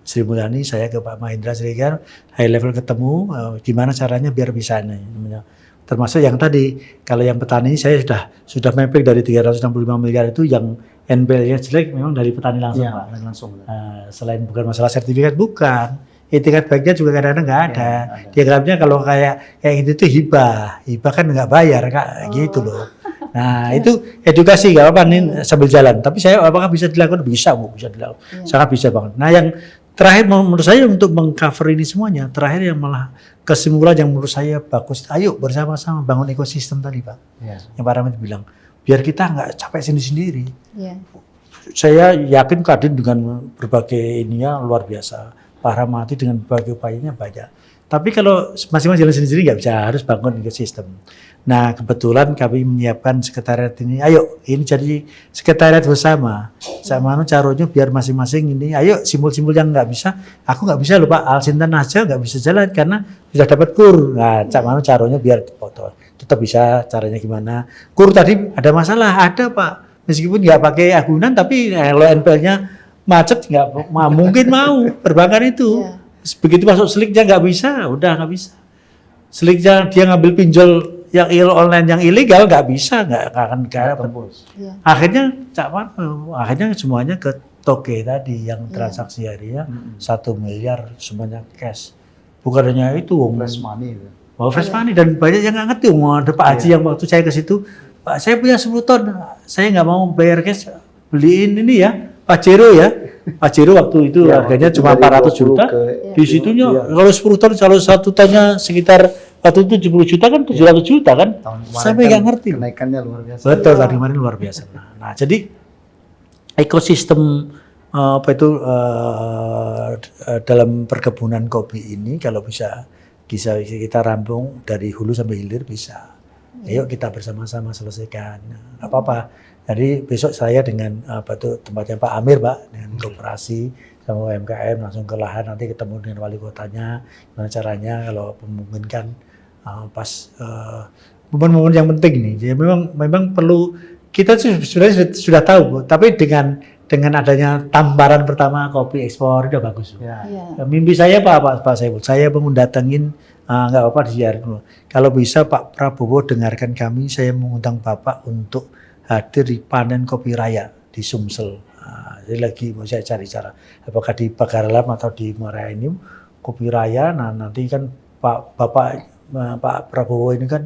Sri Mulyani, saya ke Pak Mahindra Srikar, high level ketemu gimana caranya biar bisa nih. Termasuk yang tadi, kalau yang petani saya sudah mapping dari 365 miliar itu yang NPL-nya jelek memang dari petani langsung Pak. Selain bukan masalah sertifikat, bukan. Etikat baiknya juga kadang-kadang nggak ada. Diagramnya kalau kayak gitu tuh hibah kan nggak bayar Kak, gitu loh. Nah itu edukasi nggak apa-apa nih sambil jalan. Tapi saya apakah bisa dilakukan? Bisa Bu, bisa dilakukan. Sangat bisa banget. Nah yang terakhir menurut saya untuk mengcover ini semuanya, terakhir yang malah kesimpulan yang menurut saya bagus. Ayo bersama-sama bangun ekosistem tadi Pak. Yang Pak Rahmat bilang, biar kita nggak capek sendiri-sendiri. Saya yakin Kadin dengan berbagai ininya luar biasa. Pak Rahmati dengan berbagai upayanya banyak. Tapi kalau masing-masing jalan sendiri nggak bisa, harus bangun ekosistem. Nah kebetulan kami menyiapkan sekretariat ini. Ayo ini jadi sekretariat bersama. Sama caranya biar masing-masing ini. Ayo simbol-simbol yang nggak bisa. Aku nggak bisa lupa Alsintan aja nggak bisa jalan karena sudah dapat kur. Nah sama caranya biar dipoto. Tetap bisa caranya gimana. Kur tadi ada masalah, ada Pak. Meskipun nggak pakai agunan tapi kalau NPL-nya macet nggak mungkin mau perbankan itu. Begitu masuk seliknya nggak bisa, udah nggak bisa. Seliknya dia ngambil pinjol yang online yang ilegal nggak bisa, nggak akan tembus. Akhirnya semuanya ke toke tadi yang transaksi harinya 1 miliar semuanya cash. Bukan hanya itu, fresh money. Fresh money dan banyak yang nggak ngerti. Ada Pak Haji yang waktu saya ke situ, Pak saya punya 10 ton, saya nggak mau bayar cash, beliin ini ya. Pajero ya, Pajero waktu itu harganya cuma 400 juta, di situnya kalau 10 ton, kalau 1 tonnya sekitar waktu itu 70 juta kan 700 juta kan, sampai nggak ngerti. Kenaikannya luar biasa. Betul, tadi kemarin luar biasa. Nah jadi ekosistem dalam perkebunan kopi ini kalau bisa kita rampung dari hulu sampai hilir bisa. Ayo kita bersama-sama selesaikan. Nggak apa-apa. Jadi besok saya dengan tempatnya Pak Amir, Pak, dengan koperasi sama UMKM langsung ke lahan, nanti ketemu dengan wali kotanya, gimana caranya kalau memungkinkan pas momen-momen yang penting nih. Jadi memang perlu, kita sebenarnya sudah tahu, Bu, tapi dengan adanya tamparan pertama kopi ekspor udah bagus, Bu. Ya. Iya. Mimpi saya Pak Saiful, saya mau datengin nggak apa-apa disiarin. Kalau bisa Pak Prabowo dengarkan kami, saya mengundang Bapak untuk hadir di panen kopi raya di Sumsel. Jadi lagi mau saya cari cara, apakah di Pagaralam atau di Muara Enim kopi raya. Nah nanti kan Pak Prabowo ini kan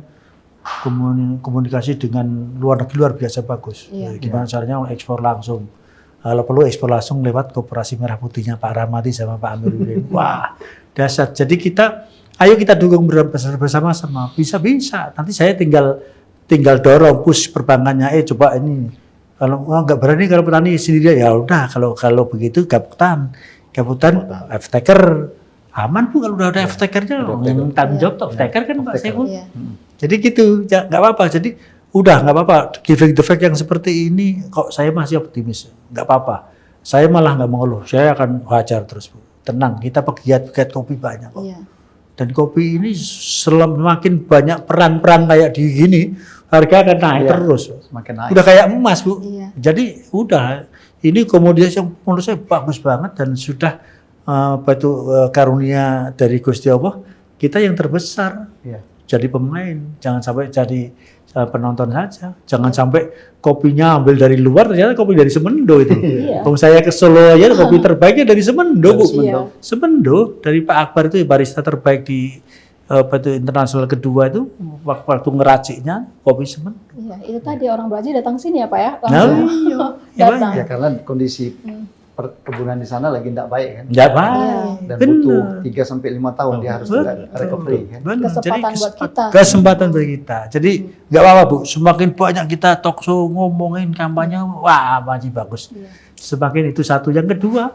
komunikasi dengan luar negeri luar biasa bagus. Iya. Gimana caranya ekspor langsung. Kalau perlu ekspor langsung lewat Koperasi Merah Putihnya Pak Rahmati sama Pak Amiruddin. Wah, dahsyat. Jadi ayo kita dukung bersama-sama. Bisa. Nanti saya tinggal dorong push perbankannya. Coba ini. Kalau nggak berani, kalau petani sendiri ya udah. Kalau begitu gaputan off-taker aman, Bu. Kalau udah ada off-takernya, yang tanggung jawab off-taker kan Pak Saiful. Iya. Jadi gitu, nggak apa-apa. Jadi udah nggak apa-apa. Giving the fact yang seperti ini, kok saya masih optimis. Nggak apa-apa. Saya malah nggak mengeluh. Saya akan hajar terus, Bu. Tenang, kita pegiat kopi banyak kok. Iya. Dan kopi ini semakin banyak peran-peran kayak di gini, harga akan naik terus. Semakin naik. Udah kayak emas, Bu. Iya. Jadi udah, ini komoditas yang menurut saya bagus banget dan sudah karunia dari Gusti Allah, kita yang terbesar. Iya. Jadi pemain, jangan sampai jadi penonton saja. Jangan sampai kopinya ambil dari luar, ternyata kopi dari Semendo itu. Iya. Kalau saya ke Solo aja, kopi terbaiknya dari Semendo, Bu. Iya. Semendo, dari Pak Akbar itu barista terbaik di internasional kedua itu, waktu ngeraciknya kopi Semendo. Iya, itu tadi orang Brazil datang sini ya Pak ya? Nah, Langsung iya. datang. Ya karena kondisi perkebunan di sana lagi tidak baik kan. Nggak baik. Iya. Dan Benar. butuh 3 sampai 5 tahun dia harus recovery kan. Benar. Kesempatan Jadi buat kita. Kesempatan bagi kita. Jadi nggak apa-apa, Bu. Semakin banyak kita talk show ngomongin kampanye, wah masih bagus. Iya. Semakin itu satu. Yang kedua,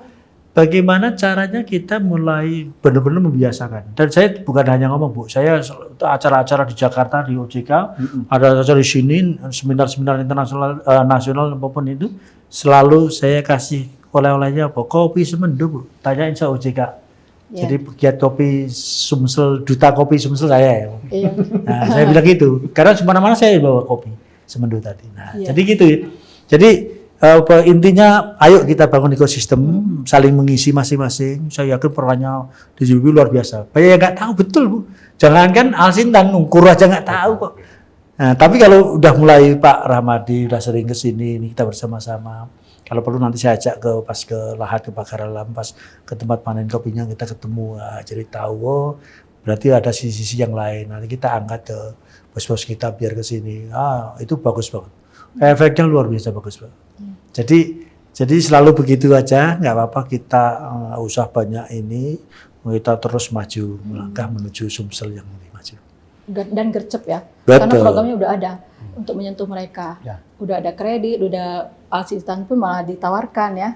bagaimana caranya kita mulai benar-benar membiasakan. Dan saya bukan hanya ngomong, Bu. Saya acara-acara di Jakarta di OJK, ada acara di sini, seminar-seminar internasional, nasional maupun itu, selalu saya kasih oleh-olehnya apa? Kopi Semendo, Bu. Tanyain saya OJK. Iya. Jadi pegiat kopi Sumsel, duta kopi Sumsel saya ya. Iya. Nah, saya bilang gitu. Karena mana-mana saya bawa kopi Semendo tadi. Nah, Iya. jadi gitu ya. Jadi intinya ayo kita bangun ekosistem, saling mengisi masing-masing. Saya yakin perannya di JBP luar biasa. Banyak yang nggak tahu, betul, Bu. Jangankan Alsintan, Ngkur aja nggak tahu kok. Nah, tapi kalau udah mulai Pak Rahmadi udah sering ke sini, ini kita bersama-sama. Kalau perlu nanti saya ajak ke lahan ke Pagaralam, pas ke tempat panen kopinya kita ketemu, jadi tahu, oh, berarti ada sisi-sisi yang lain. Nanti kita angkat ke bos-bos kita biar ke sini. Itu bagus banget. Efeknya luar biasa bagus banget. Jadi selalu begitu aja, nggak apa-apa kita usah banyak ini, kita terus maju melangkah menuju Sumsel yang lebih maju. Dan gercep ya. Betul. Karena programnya udah ada untuk menyentuh mereka. Ya. Udah ada kredit, udah asisten pun malah ditawarkan ya.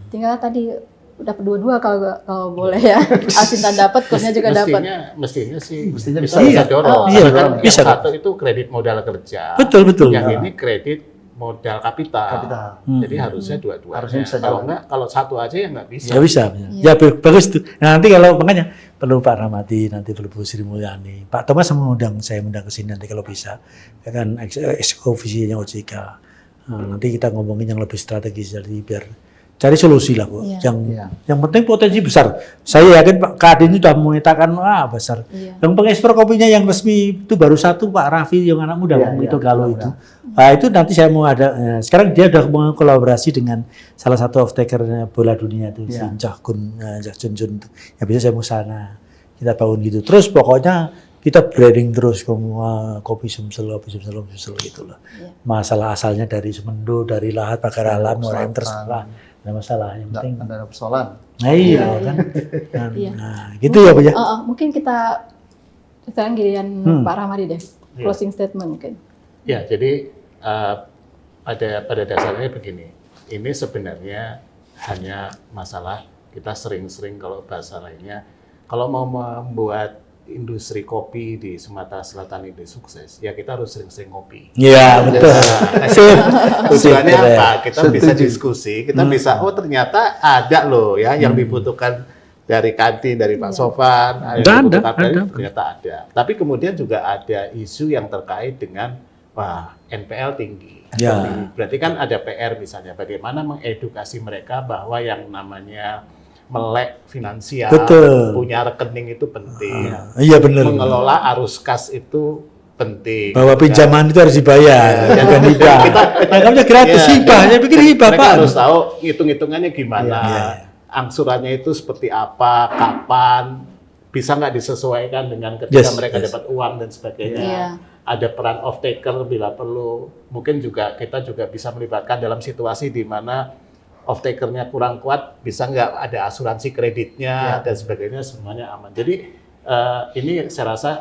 Tinggal tadi dapat dua-dua kalau boleh ya. Asisten dapat, kurnya juga dapat. Mestinya sih Mestinya kita bisa. bisa dorong. Iya, Karena kan bisa. yang satu itu kredit modal kerja. Betul. Yang ini kredit modal kapital. Jadi harusnya dua-duanya. Harusnya bisa Kalau jalan. enggak, kalau satu aja ya nggak bisa. Ya bisa. Ya bagus tuh. Nah, nanti kalau makanya perlu Pak Rahmati, nanti perlu Bu Sri Mulyani, Pak Thomas saya undang ke sini nanti kalau bisa. Ya kan ex-officinya OJK. Nah, nanti kita ngomongin yang lebih strategis, jadi biar cari solusi lah, Bu. Iya. Yang penting potensi besar. Saya yakin Pak Kadin sudah memetakan besar. Iya. Yang pengekspor kopinya yang resmi itu baru satu Pak Raffi yang anak muda, Iya, itu iya, Galo mudah-mudahan. itu. Nah, itu nanti saya mau ada. Sekarang dia sudah mengkolaborasi dengan salah satu off-taker bola dunia itu, si Iya. Jah Jun Jun itu. Ya bisa saya mau sana. Kita bangun gitu. Terus pokoknya kita branding terus kopi Sumsel gitu loh. Iya. Masalah asalnya dari Semendo, dari Lahat, Pagaralam, Selatan. orang terserah. Ada masalah yang penting. Nggak ada persoalan. Nah, iya Iya, kan. Iya. Nah, gitu ya, Bu ya. Mungkin kita sekarang giliran Pak Rahmadi deh. Iya. Closing statement mungkin. Ya, jadi pada dasarnya begini. Ini sebenarnya hanya masalah kita sering-sering kalau bahasa lainnya, kalau mau membuat industri kopi di Sumatera Selatan ini sukses, ya kita harus sering-sering ngopi. Iya, betul. Sip. Tujuannya Sip, apa? Kita bisa Setuju. diskusi, kita bisa, oh ternyata ada loh ya yang dibutuhkan dari kantin, dari Pak Sofan, yang dibutuhkan ada. ternyata ada. Tapi kemudian juga ada isu yang terkait dengan, wah NPL tinggi. Ya. Berarti kan ada PR misalnya, bagaimana mengedukasi mereka bahwa yang namanya melek finansial, Betul. punya rekening itu penting. Iya benar. Mengelola arus kas itu penting. Bahwa gitu kan. pinjaman itu harus dibayar, bukan hibah. Anggapnya gratis Iya, hibah, saya pikir hibah mereka Pak. harus tahu hitung-hitungannya gimana, Iya. angsurannya itu seperti apa, kapan, bisa nggak disesuaikan dengan ketika Yes, mereka yes. dapat uang dan sebagainya. Iya. Ada peran off taker bila perlu. Mungkin juga kita juga bisa melibatkan dalam situasi di mana off takernya kurang kuat, bisa nggak ada asuransi kreditnya dan sebagainya, semuanya aman. Jadi ini saya rasa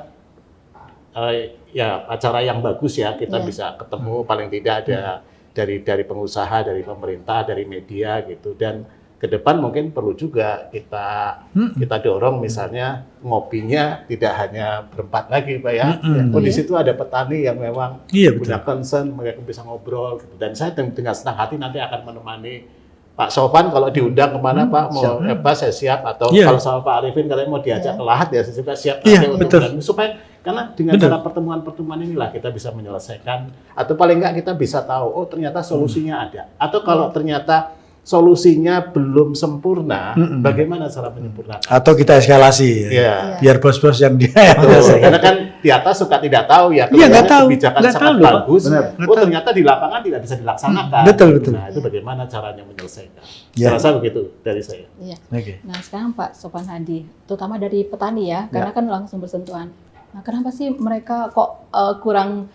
ya acara yang bagus ya, kita bisa ketemu paling tidak ada dari pengusaha, dari pemerintah, dari media gitu. Dan ke depan mungkin perlu juga kita dorong misalnya ngopinya tidak hanya berempat lagi Pak ya. Oh, di situ ada petani yang memang Iya, punya concern, mereka bisa ngobrol gitu. Dan saya dengan senang hati nanti akan menemani Pak Sofan kalau diundang kemana Pak, mau apa saya siap, atau Iya. kalau sama Pak Arifin katanya mau diajak ke Lahat ya saya juga siap Iya, nanti untuk betul. dan supaya karena dengan Betul. cara pertemuan-pertemuan inilah kita bisa menyelesaikan, atau paling enggak kita bisa tahu oh ternyata solusinya ada, atau kalau ternyata solusinya belum sempurna, bagaimana cara menyempurnakan? Atau kita eskalasi, Ya. biar bos-bos yang dia yang Betul. selesaikan. Karena kan di atas suka tidak tahu ya, Iya, nggak kelihatannya tahu. kebijakan Nggak sangat tahu loh, Pak. bagus, Benar. oh ternyata di lapangan tidak bisa dilaksanakan. Betul, betul. Nah itu bagaimana caranya menyelesaikan? Ya. Saya rasa begitu dari saya. Iya. Oke. Nah sekarang Pak Sofan Hadi, terutama dari petani ya, karena kan langsung bersentuhan. Nah kenapa sih mereka kok kurang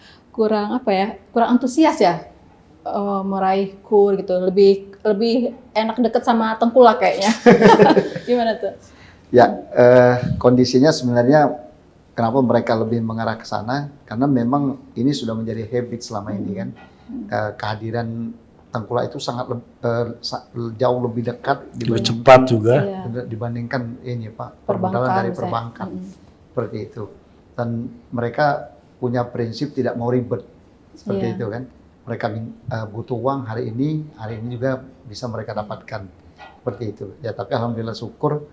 apa ya, kurang antusias ya meraih KUR gitu, lebih enak deket sama tengkulak kayaknya. Gimana tuh? Ya, kondisinya sebenarnya kenapa mereka lebih mengarah ke sana? Karena memang ini sudah menjadi habit selama ini kan. Kehadiran tengkulak itu sangat jauh lebih dekat Lebih cepat juga. Iya. dibandingkan ini Pak, Perbankan, permodalan dari misalnya. perbankan. Seperti itu. Dan mereka punya prinsip tidak mau ribet. Seperti Iya. itu kan. Mereka butuh uang hari ini juga bisa mereka dapatkan. Seperti itu. Ya, tapi alhamdulillah syukur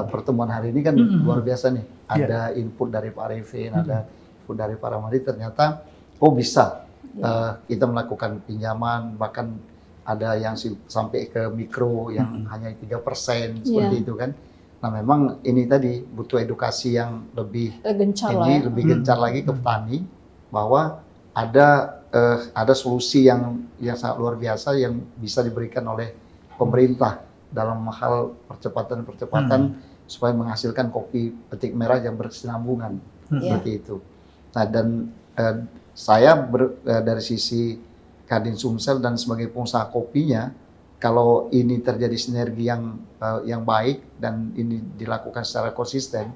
pertemuan hari ini kan luar biasa nih. Ada input dari Pak Arifin, ada input dari Pak Ramadi, ternyata bisa kita melakukan pinjaman, bahkan ada yang sampai ke mikro yang hanya 3% seperti itu kan. Nah, memang ini tadi butuh edukasi yang lebih Gencar lah ya. lebih gencar lagi ke petani, bahwa ada solusi yang sangat luar biasa yang bisa diberikan oleh pemerintah dalam hal percepatan supaya menghasilkan kopi petik merah yang berkesinambungan seperti itu. Nah, dan saya dari sisi Kadin Sumsel dan sebagai pengusaha kopinya, kalau ini terjadi sinergi yang baik dan ini dilakukan secara konsisten,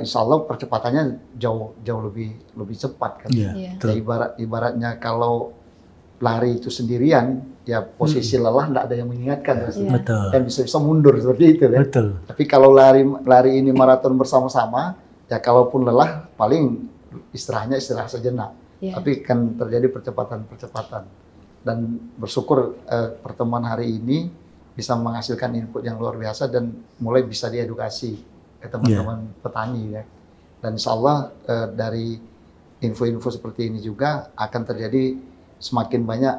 insya Allah percepatannya jauh lebih cepat kan. Iya, Ya, ibaratnya kalau lari itu sendirian, ya posisi lelah tidak ada yang mengingatkan, Betul. dan bisa mundur seperti itu kan. Betul. Tapi kalau lari ini maraton bersama-sama, ya kalaupun lelah paling istirahat sejenak. Tapi kan terjadi percepatan dan bersyukur pertemuan hari ini bisa menghasilkan input yang luar biasa dan mulai bisa diedukasi ke teman-teman petani ya. Dan insya Allah dari info-info seperti ini juga akan terjadi semakin banyak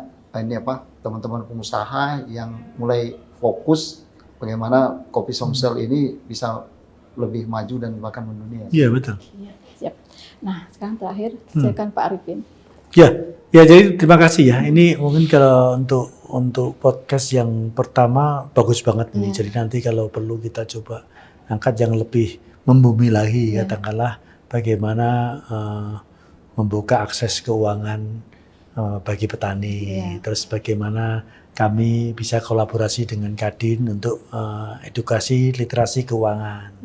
teman-teman pengusaha yang mulai fokus bagaimana kopi Sumsel ini bisa lebih maju dan bahkan mendunia. Iya, betul. Iya, siap. Nah, sekarang terakhir silakan Pak Arifin. Ya, jadi terima kasih ya. Ini mungkin kalau untuk podcast yang pertama bagus banget ini. Jadi nanti kalau perlu kita coba angkat yang lebih membumi lagi, katakanlah bagaimana membuka akses keuangan bagi petani. Terus bagaimana kami bisa kolaborasi dengan Kadin untuk edukasi literasi keuangan.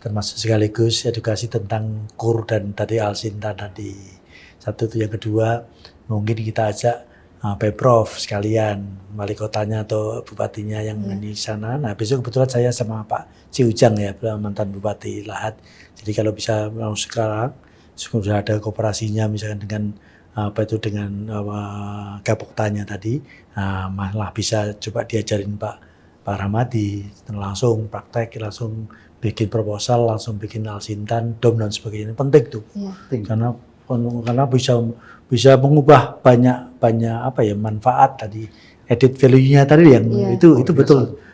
Termasuk sekaligus edukasi tentang KUR dan tadi Alsinta tadi. Satu itu, yang kedua mungkin kita ajak Pemprov sekalian, wali kotanya atau bupatinya yang di sana. Nah besok kebetulan saya sama Pak Ci Ujang ya, mantan Bupati Lahat. Jadi kalau bisa sekarang sudah ada kooperasinya misalkan dengan dengan Gapoktanya tadi, malah bisa coba diajarin Pak Ramadi langsung praktek, langsung bikin proposal, langsung bikin alsintan, dom dan sebagainya. Penting tuh, karena bisa mengubah banyak manfaat tadi, added value-nya tadi yang itu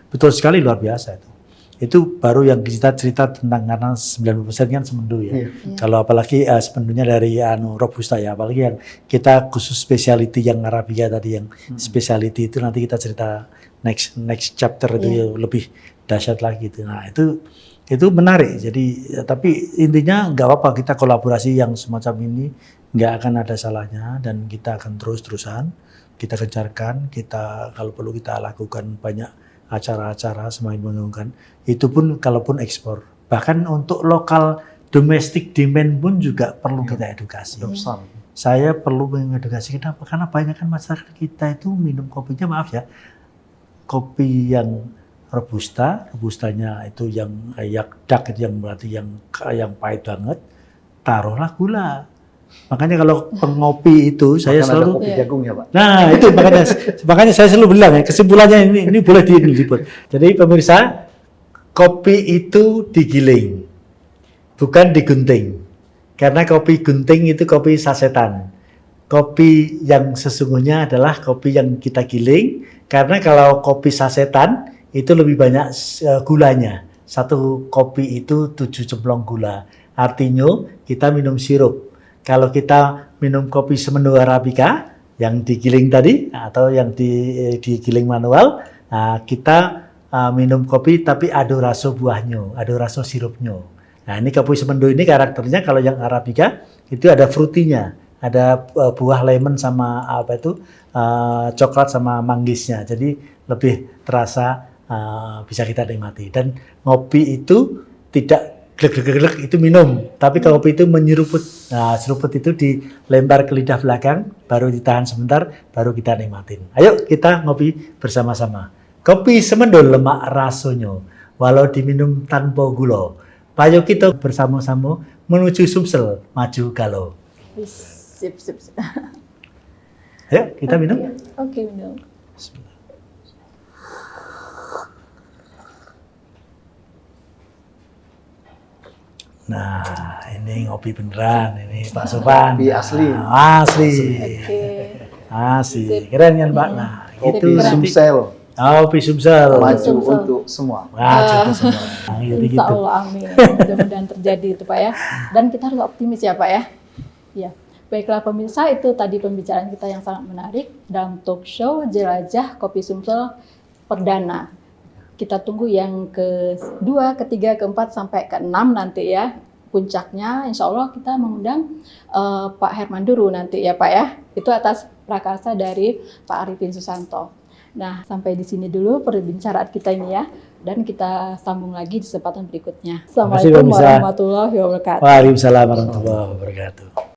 betul sekali, luar biasa itu. Itu baru yang kita cerita tentang, karena 90% kan semendu ya. Kalau apalagi semendunya dari robusta ya, apalagi yang kita khusus specialty yang Arabica tadi, yang specialty itu nanti kita cerita next chapter itu lebih dahsyat lagi itu. Nah itu menarik. Jadi tapi intinya nggak apa-apa kita kolaborasi yang semacam ini, nggak akan ada salahnya, dan kita akan terus-terusan kita gencarkan. Kita kalau perlu kita lakukan banyak acara-acara semakin menguntungkan. Itu pun kalaupun ekspor. Bahkan untuk lokal domestic demand pun juga perlu kita edukasi. Saya perlu mengedukasi, kenapa? Karena banyak kan masyarakat kita itu minum kopinya, maaf ya, kopi yang robustanya itu yang kayak dark, yang berarti yang pahit banget, taruhlah gula. Makanya kalau pengopi itu saya selalu kopi jagung ya Pak. Nah itu makanya saya selalu bilang ya, kesimpulannya ini boleh diliput. Jadi pemirsa, kopi itu digiling, bukan digunting. Karena kopi gunting itu kopi sasetan. Kopi yang sesungguhnya adalah kopi yang kita giling, karena kalau kopi sasetan itu lebih banyak gulanya. Satu kopi itu 7 cemplong gula. Artinya kita minum sirup. Kalau kita minum kopi semendu Arabica yang digiling tadi atau yang digiling manual, kita minum kopi tapi ada rasa buahnya, ada rasa sirupnya. Nah ini kopi semendu ini karakternya, kalau yang Arabica itu ada fruitinya, ada buah lemon sama coklat sama manggisnya. Jadi lebih terasa, bisa kita nikmati. Dan ngopi itu tidak glek itu minum, tapi kalau kopi itu menyeruput. Nah, seruput itu dilempar ke lidah belakang, baru ditahan sebentar, baru kita nikmatin. Ayo kita ngopi bersama-sama. Kopi semendol lemak rasanya, walau diminum tanpa gula. Ayo kita bersama-sama menuju Sumsel, maju galau. Sip. Ayo kita minum. Oke, minum. Bismillah. Nah, ini ngopi beneran, ini Pak Sofan. Kopi asli. Asli. Oke. Asli. Keren kan Pak? Nah, Kopi itu Sumsel. Kopi Sumsel. Maju untuk semua. Maju untuk semua. Nah, jadi Insya gitu. Allah, amin. Mudah-mudahan terjadi itu Pak ya. Dan kita harus optimis ya Pak ya. Ya. Baiklah pemirsa, itu tadi pembicaraan kita yang sangat menarik dalam talk show Jelajah Kopi Sumsel Perdana. Kita tunggu yang kedua, ketiga, keempat, sampai ke-6 nanti ya. Puncaknya insya Allah kita mengundang Pak Herman Duru nanti ya Pak ya. Itu atas prakarsa dari Pak Arifin Susanto. Nah sampai di sini dulu perbincangan kita ini ya. Dan kita sambung lagi di kesempatan berikutnya. Assalamualaikum warahmatullahi wabarakatuh. Waalaikumsalam warahmatullahi wabarakatuh.